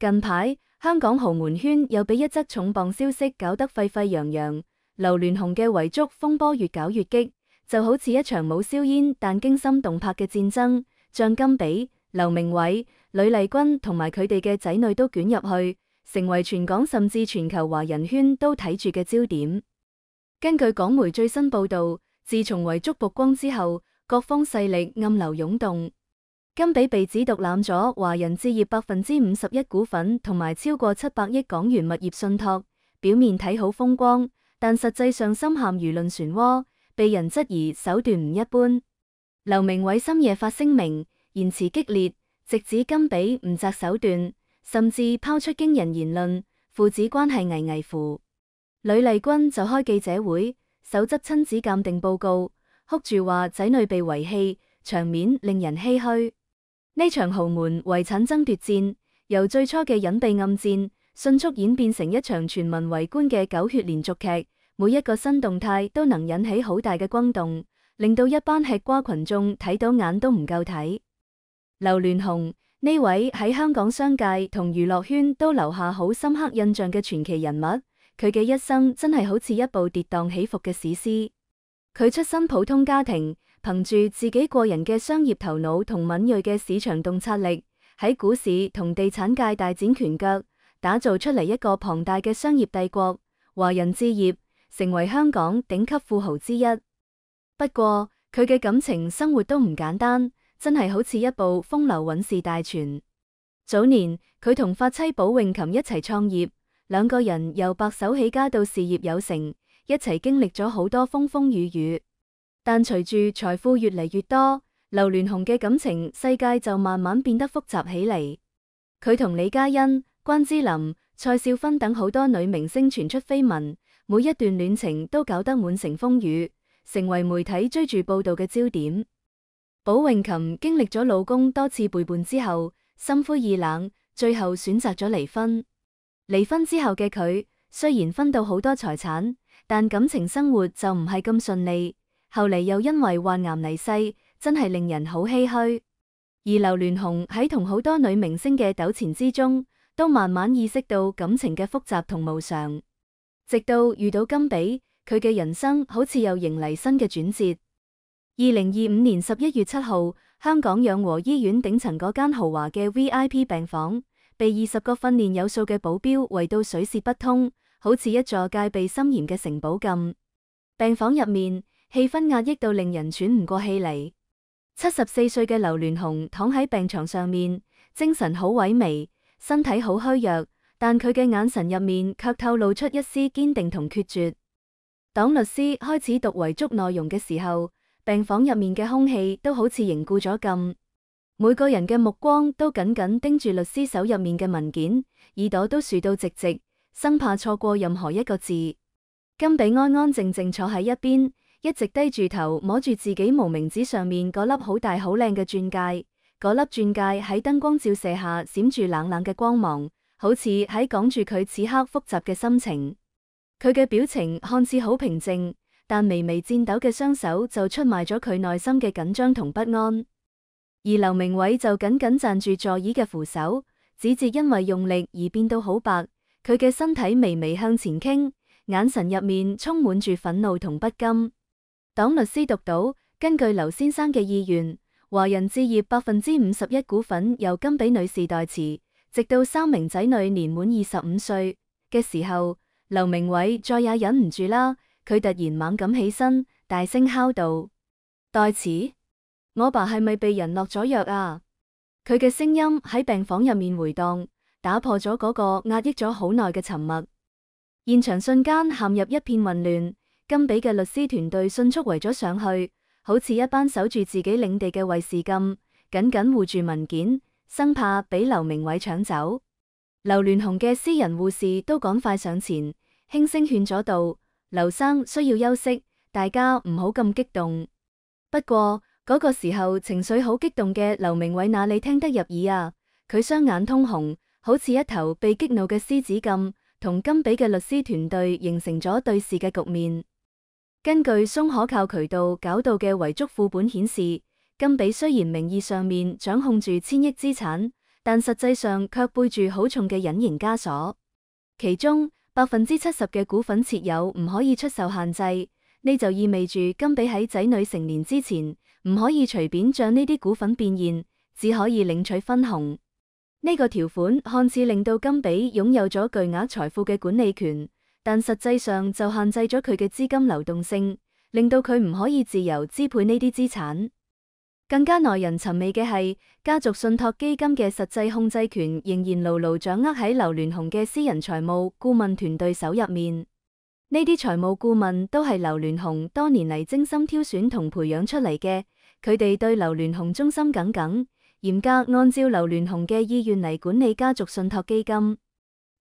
近排香港豪門圈又俾一則重磅消息搞得沸沸揚揚，劉鑾雄嘅遺囑風波越搞越激，就好似一場冇硝煙但驚心動魄嘅戰爭，將甘比、劉鳴煒、呂麗君同埋佢哋嘅仔女都捲入去，成為全港甚至全球華人圈都睇住嘅焦點。根據港媒最新報道，自從遺囑曝光之後，各方勢力暗流湧動。甘比被指獨攬咗華人置業51%股份同埋超過700億港元物業信託，表面睇好風光，但實際上深陷輿論漩渦，被人質疑手段唔一般。劉鳴煒深夜發聲明，言辭激烈，直指甘比唔擇手段，甚至拋出驚人言論，父子關係危危乎。呂麗君就開記者會，手執親子鑑定報告，哭住話仔女被遺棄，場面令人唏噓。呢場豪門遺產爭奪戰，由最初嘅隱秘暗戰，迅速演變成一場全民圍觀嘅狗血連續劇，每一個新動態都能引起好大嘅轟動，令到一班吃瓜群眾睇到眼都唔夠睇。劉鑾雄呢位喺香港商界同娛樂圈都留下好深刻印象嘅傳奇人物，佢嘅一生真係好似一部跌宕起伏嘅史詩。佢出身普通家庭，憑住自己過人嘅商業頭腦同敏銳嘅市場洞察力，喺股市同地產界大展拳腳，打造出嚟一個龐大嘅商業帝國，華人置業，成為香港頂級富豪之一。不過佢嘅感情生活都唔簡單，真係好似一部風流韻事大全。早年佢同髮妻寶詠琴一齊創業，兩個人由白手起家到事業有成，一齊經歷咗好多風風雨雨。但隨住財富越嚟越多，劉鑾雄嘅感情世界就慢慢變得複雜起嚟。佢同李嘉欣、關之琳、蔡少芬等好多女明星傳出緋聞，每一段戀情都搞得滿城風雨，成為媒體追住報道嘅焦點。寶詠琴經歷咗老公多次背叛之後，心灰意冷，最後選擇咗離婚。離婚之後嘅佢，雖然分到好多財產，但感情生活就唔係咁順利。後嚟又因為患癌離世，真係令人好唏噓。而劉鑾雄喺同好多女明星嘅糾纏之中，都慢慢意識到感情嘅複雜同無常。直到遇到甘比，佢嘅人生好似又迎嚟新嘅轉折。2025年11月7號，香港養和醫院頂層嗰間豪華嘅 VIP 病房，被20個訓練有素嘅保鏢圍到水泄不通，好似一座戒備森嚴嘅城堡咁。病房入面，氣氛壓抑到令人喘唔過氣嚟。74歲嘅劉鑾雄躺喺病床上面，精神好萎靡，身體好虛弱，但佢嘅眼神入面卻透露出一絲堅定同決絕。當律師開始讀遺囑內容嘅時候，病房入面嘅空氣都好似凝固咗咁，每個人嘅目光都緊緊盯住律師手入面嘅文件，耳朵都豎到直直，生怕錯過任何一個字。甘比安安靜靜坐喺一邊，一直低住頭摸住自己無名指上面嗰粒好大好靚嘅鑽戒，嗰粒鑽戒喺燈光照射下閃住冷冷嘅光芒，好似喺講住佢此刻複雜嘅心情。佢嘅表情看似好平靜，但微微顫抖嘅雙手就出賣咗佢內心嘅緊張同不安。而劉鳴煒就緊緊攢住座椅嘅扶手，指節因為用力而變到好白，佢嘅身體微微向前傾，眼神入面充滿住憤怒同不甘。當律師讀到，根據劉先生嘅意願，華人置業51%股份由甘比女士代持，直到3名仔女年滿25歲嘅時候，劉鳴煒再也忍唔住啦，佢突然猛咁起身，大聲敲道：代持？我爸係咪被人落咗藥啊？佢嘅聲音喺病房入面回蕩，打破咗嗰個壓抑咗好耐嘅沉默。現場瞬間陷入一片混亂。甘比嘅律師團隊迅速圍咗上去，好似一班守住自己領地嘅衛士咁，緊緊護住文件，生怕俾劉鳴煒搶走。劉鑾雄嘅私人護士都趕快上前，輕聲勸咗道：劉生需要休息，大家唔好咁激動。不過嗰個時候情緒好激動嘅劉鳴煒哪裏聽得入耳啊？佢雙眼通紅，好似一頭被激怒嘅獅子咁，同甘比嘅律師團隊形成咗對視嘅局面。根據鬆可靠渠道搞到嘅遺囑副本顯示，甘比雖然名義上面掌控住千億資產，但實際上卻背住好重嘅隱形枷鎖。其中70%嘅股份設有唔可以出售限制，呢就意味住甘比喺仔女成年之前唔可以隨便將呢啲股份變現，只可以領取分紅。呢個條款看似令到甘比擁有咗巨額財富嘅管理權，但實際上就限制咗佢嘅資金流動性，令到佢唔可以自由支配呢啲資產。更加耐人尋味嘅係，家族信託基金嘅實際控制權仍然牢牢掌握喺劉鑾雄嘅私人財務顧問團隊手入面。呢啲財務顧問都係劉鑾雄多年嚟精心挑選同培養出嚟嘅，佢哋對劉鑾雄忠心耿耿，嚴格按照劉鑾雄嘅意願嚟管理家族信託基金。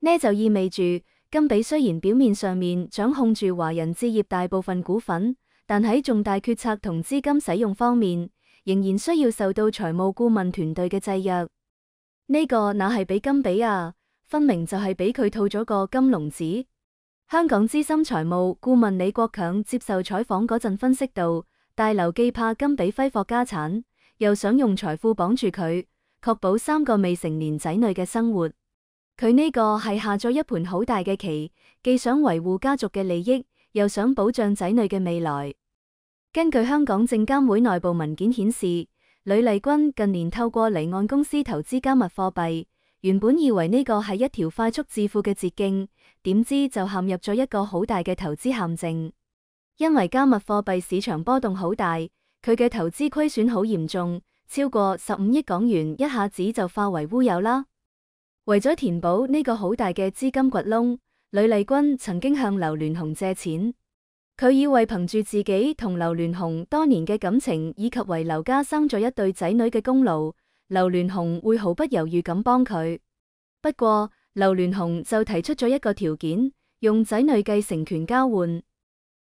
呢就意味住，甘比雖然表面上面掌控住華人置業大部分股份，但喺重大決策同資金使用方面，仍然需要受到財務顧問團隊嘅制約。呢個哪係俾甘比啊，分明就係俾佢套咗個金籠子。香港資深財務顧問李國強接受採訪嗰陣分析到，大劉既怕甘比揮霍家產，又想用財富綁住佢，確保3個未成年仔女嘅生活。佢呢個係下咗一盤好大嘅棋，既想維護家族嘅利益，又想保障仔女嘅未來。根據香港證監會內部文件顯示，呂麗君近年透過離岸公司投資加密貨幣，原本以為呢個係一條快速致富嘅捷徑，點知就陷入咗一個好大嘅投資陷阱。因為加密貨幣市場波動好大，佢嘅投資虧損好嚴重，超過15億港元一下子就化為烏有啦。為咗填補呢個好大嘅資金掘窿，呂麗君曾經向劉鑾雄借錢。佢以為憑住自己同劉鑾雄多年嘅感情，以及為劉家生咗一對仔女嘅功勞，劉鑾雄會毫不猶豫咁幫佢。不過劉鑾雄就提出咗一個條件，用仔女繼承權交換。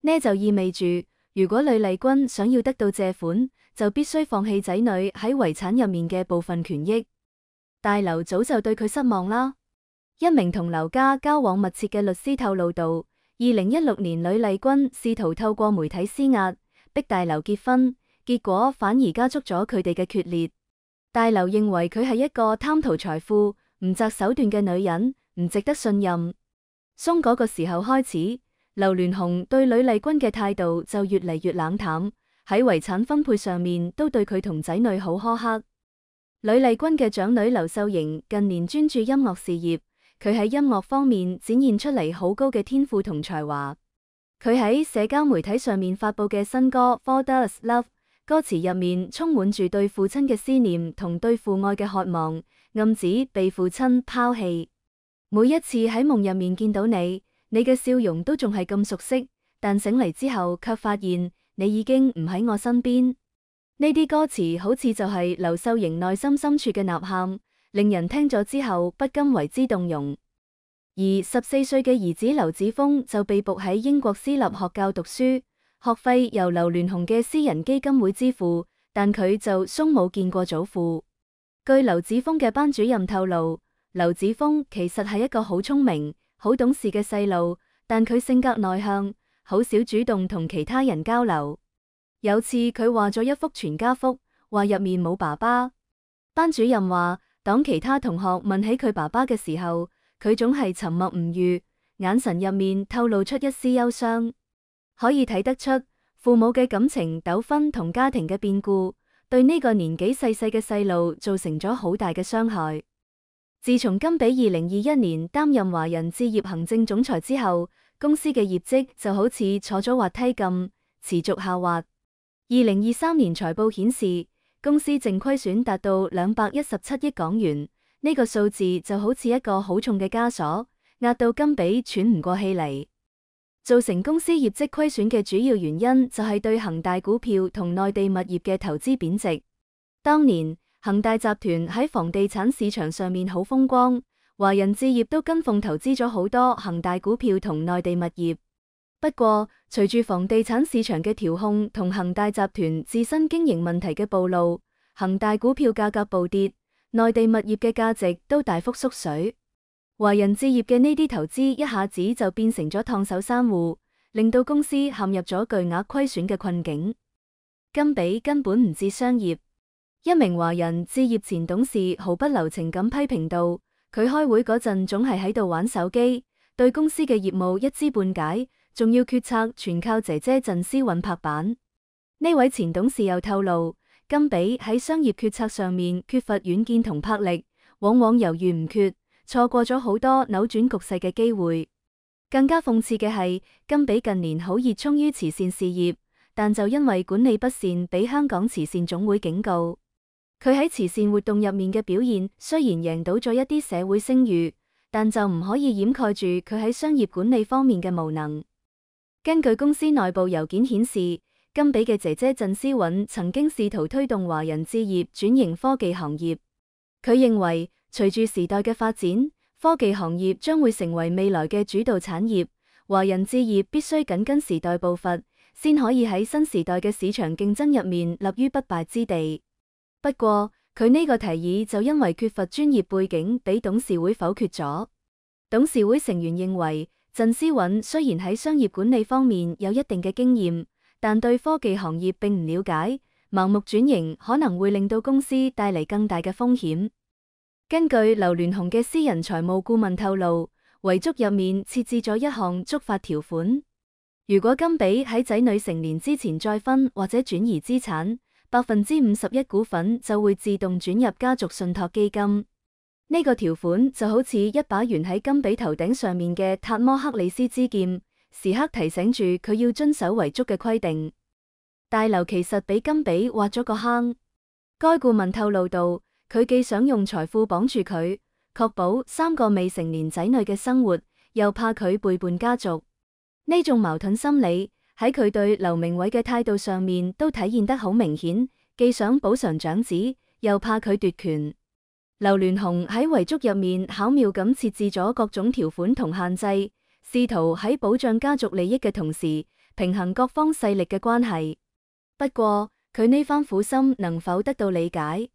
呢就意味住，如果呂麗君想要得到借款，就必須放棄仔女喺遺產入面嘅部分權益。大劉早就對佢失望啦。一名同劉家交往密切嘅律師透露到，2016年呂麗君試圖透過媒體施壓，逼大劉結婚，結果反而加速咗佢哋嘅決裂。大劉認為佢係一個貪圖財富、唔擇手段嘅女人，唔值得信任。從嗰個時候開始，劉鑾雄對呂麗君嘅態度就越嚟越冷淡，喺遺產分配上面都對佢同仔女好苛刻。呂麗君嘅長女劉秀瑩近年專注音樂事業，佢喺音樂方面展現出嚟好高嘅天賦同才華。佢喺社交媒體上面發佈嘅新歌《Father's Love》，歌詞入面充滿住對父親嘅思念同對父愛嘅渴望，暗指被父親拋棄。每一次喺夢入面見到你，你嘅笑容都仲係咁熟悉，但醒嚟之後卻發現你已經唔喺我身邊。呢啲歌詞好似就係劉秀瑩內心深處嘅吶喊，令人聽咗之後不禁為之動容。而14歲嘅兒子劉子峰就被捕喺英國私立學校讀書，學費由劉鑾雄嘅私人基金會支付，但佢就鬆冇見過祖父。據劉子峰嘅班主任透露，劉子峰其實係一個好聰明、好懂事嘅細路，但佢性格內向，好少主動同其他人交流。有次佢畫咗一幅全家福，話入面冇爸爸。班主任話，當其他同學問起佢爸爸嘅時候，佢總係沉默唔語，眼神入面透露出一絲憂傷。可以睇得出，父母嘅感情糾紛同家庭嘅變故，對呢個年紀細細嘅細路造成咗好大嘅傷害。自從甘比2021年擔任華人置業行政總裁之後，公司嘅業績就好似坐咗滑梯咁，持續下滑。2023年財報顯示，公司淨虧損達到217億港元，呢個數字就好似一個好重嘅枷鎖，壓到甘比喘唔過氣嚟。造成公司業績虧損嘅主要原因就係對恒大股票同內地物業嘅投資貶值。當年恒大集團喺房地產市場上面好風光，華人置業都跟風投資咗好多恒大股票同內地物業。不過，隨住房地產市場嘅調控同恒大集團自身經營問題嘅暴露，恒大股票價格暴跌，內地物業嘅價值都大幅縮水。華人置業嘅呢啲投資一下子就變成咗燙手山芋，令到公司陷入咗巨額虧損嘅困境。甘比根本唔知商業。一名華人置業前董事毫不留情咁批評道：佢開會嗰陣總係喺度玩手機，對公司嘅業務一知半解，仲要決策全靠姐姐陳思韻拍板。呢位前董事又透露，甘比喺商業決策上面缺乏遠見同魄力，往往猶豫唔決，錯過咗好多扭轉局勢嘅機會。更加諷刺嘅係，甘比近年好熱衷於慈善事業，但就因為管理不善，俾香港慈善總會警告。佢喺慈善活動入面嘅表現雖然贏到咗一啲社會聲譽，但就唔可以掩蓋住佢喺商業管理方面嘅無能。根據公司內部郵件顯示，甘比嘅姐姐陳思韻曾經試圖推動華人置業轉型科技行業。佢認為，隨住時代嘅發展，科技行業將會成為未來嘅主導產業，華人置業必須緊跟時代步伐，先可以喺新時代嘅市場競爭入面立於不敗之地。不過，佢呢個提議就因為缺乏專業背景，俾董事會否決咗。董事會成員認為，陳思韻雖然喺商業管理方面有一定嘅經驗，但對科技行業並唔了解，盲目轉型可能會令到公司帶嚟更大嘅風險。根據劉鑾雄嘅私人財務顧問透露，遺囑入面設置咗一項觸發條款，如果甘比喺仔女成年之前再婚或者轉移資產，51%股份就會自動轉入家族信託基金。呢個條款就好似一把懸喺甘比頭頂上面嘅塔摩克里斯之劍，時刻提醒住佢要遵守遺囑嘅規定。大劉其實俾甘比挖咗個坑。該顧問透露到，佢既想用財富綁住佢，確保3個未成年仔女嘅生活，又怕佢背叛家族。呢種矛盾心理喺佢對劉鳴煒嘅態度上面都體現得好明顯，既想補償長子，又怕佢奪權。劉鑾雄喺遺囑入面巧妙咁設置咗各種條款同限制，試圖喺保障家族利益嘅同時，平衡各方勢力嘅關係。不過，佢呢番苦心能否得到理解？